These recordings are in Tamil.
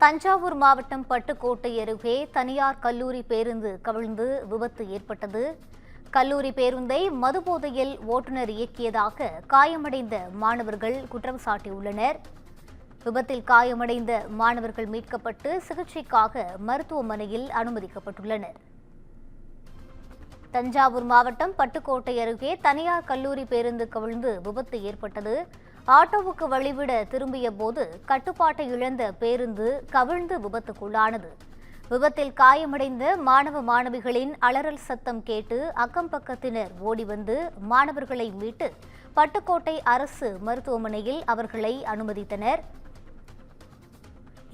தஞ்சாவூர் மாவட்டம் பட்டுக்கோட்டை அருகே தனியார் கல்லூரி பேருந்து கவிழ்ந்து விபத்து ஏற்பட்டது. கல்லூரி பேருந்தை மதுபோதையில் ஓட்டுநர் இயக்கியதாக காயமடைந்த மாணவர்கள் குற்றம் சாட்டியுள்ளனர். விபத்தில் காயமடைந்த மாணவர்கள் மீட்கப்பட்டு சிகிச்சைக்காக மருத்துவமனையில் அனுமதிக்கப்பட்டுள்ளனர். தஞ்சாவூர் மாவட்டம் பட்டுக்கோட்டை அருகே தனியார் கல்லூரி பேருந்து கவிழ்ந்து விபத்து ஏற்பட்டது. ஆட்டோவுக்கு வழிவிட திரும்பிய போது கட்டுப்பாட்டை இழந்த பேருந்து கவிழ்ந்து விபத்துக்குள்ளானது. விபத்தில் காயமடைந்த மாணவ மாணவிகளின் அலறல் சத்தம் கேட்டு அக்கம் பக்கத்தினர் ஓடி வந்து மாணவர்களை மீட்டு பட்டுக்கோட்டை அரசு மருத்துவமனையில் அவர்களை அனுமதித்தனர்.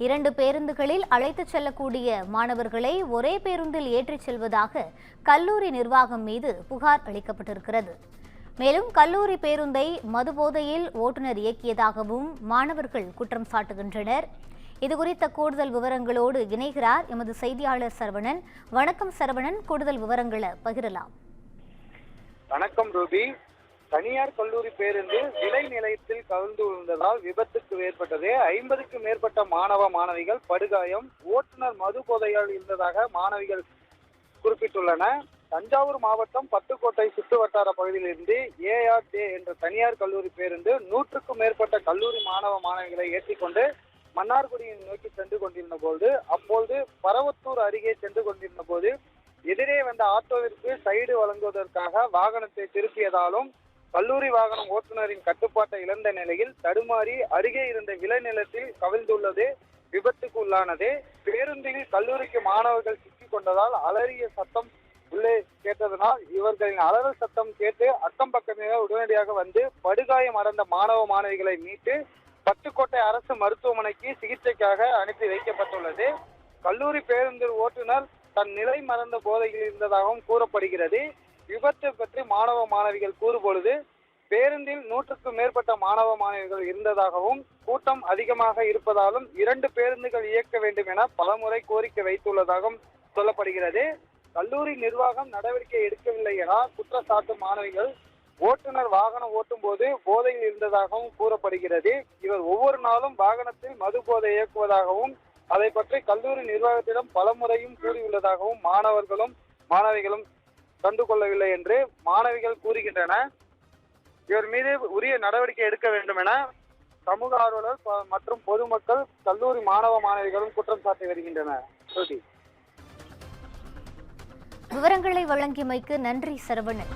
2 பேருந்துகளில் அழைத்துச் செல்லக்கூடிய மாணவர்களை ஒரே பேருந்தில் ஏற்றிச் செல்வதாக கல்லூரி நிர்வாகம் மீது புகார் அளிக்கப்பட்டிருக்கிறது. மேலும் கல்லூரி பேருந்தை மதுபோதையில் ஓட்டுநர் இயக்கியதாகவும் மாணவர்கள் குற்றம் சாட்டுகின்றனர். இதுகுறித்த கூடுதல் விவரங்களோடு இணைகிறார் எமது செய்தியாளர் சரவணன். வணக்கம் சரவணன், கூடுதல் விவரங்களை பகிரலாம். வணக்கம் ரூபி. தனியார் கல்லூரி பேருந்து விலை நிலையத்தில் கவிழ்ந்து விழுந்ததால் விபத்துக்கு ஏற்பட்டது. 50க்கும் மேற்பட்ட மாணவ மாணவிகள் படுகாயம். ஓட்டுநர் மது போதையால் இருந்ததாக மாணவிகள் குறிப்பிட்டுள்ளனர். தஞ்சாவூர் மாவட்டம் பட்டுக்கோட்டை சுற்று வட்டார பகுதியிலிருந்து ஏஆர்ஜே என்ற தனியார் கல்லூரி பேருந்து 100க்கும் மேற்பட்ட கல்லூரி மாணவ மாணவிகளை ஏற்றிக்கொண்டு மன்னார்குடியை நோக்கி சென்று கொண்டிருந்த போது அப்பொழுது பரவத்தூர் அருகே சென்று கொண்டிருந்த போது எதிரே வந்த ஆட்டோவிற்கு சைடு வழங்குவதற்காக வாகனத்தை திருப்பியதாலும் கல்லூரி வாகனம் ஓட்டுநரின் கட்டுப்பாட்டை இழந்த நிலையில் தடுமாறி அருகே இருந்த விளைநிலத்தில் கவிழ்ந்துள்ளது விபத்துக்கு உள்ளானது. பேருந்தில் கல்லூரிக்கு மாணவர்கள் சிக்கிக் கொண்டதால் அலறிய சத்தம் உள்ளே கேட்டதனால் இவர்களின் அலறல் சத்தம் கேட்டு அக்கம் பக்கத்தினர் உடனடியாக வந்து படுகாயம் அடைந்த மாணவ மாணவிகளை மீட்டு பட்டுக்கோட்டை அரசு மருத்துவமனைக்கு சிகிச்சைக்காக அனுப்பி வைக்கப்பட்டுள்ளது. கல்லூரி பேருந்து ஓட்டுநர் தன் நிலை மறந்த போதையில் இருந்ததாகவும் கூறப்படுகிறது. விபத்து பற்றி மாணவ மாணவிகள் கூறும்பொழுது பேருந்தில் 100க்கும் மேற்பட்ட மாணவ மாணவிகள் இருந்ததாகவும் கூட்டம் அதிகமாக இருப்பதாலும் 2 பேருந்துகள் இயக்க வேண்டும் என பலமுறை கோரிக்கை வைத்துள்ளதாகவும் சொல்லப்படுகிறது. கல்லூரி நிர்வாகம் நடவடிக்கை எடுக்கவில்லை என குற்றச்சாட்டும் மாணவிகள் ஓட்டுநர் வாகனம் ஓட்டும் போது போதையில் இருந்ததாகவும் கூறப்படுகிறது. இவர் ஒவ்வொரு நாளும் வாகனத்தில் மது போதை இயக்குவதாகவும் அதை பற்றி கல்லூரி நிர்வாகத்திடம் பலமுறையும் கூறியுள்ளதாகவும் மாணவிகளும் கண்டுகொள்ளவில்லை என்று மாணவிகள் கூறுகின்றனர். இவர் மீது உரிய நடவடிக்கை எடுக்க வேண்டும் என சமூக ஆர்வலர் மற்றும் பொதுமக்கள் கல்லூரி மாணவ மாணவிகளும் குற்றம் சாட்டி வருகின்றனர். விவரங்களை வழங்கியமைக்கு நன்றி சரவணன்.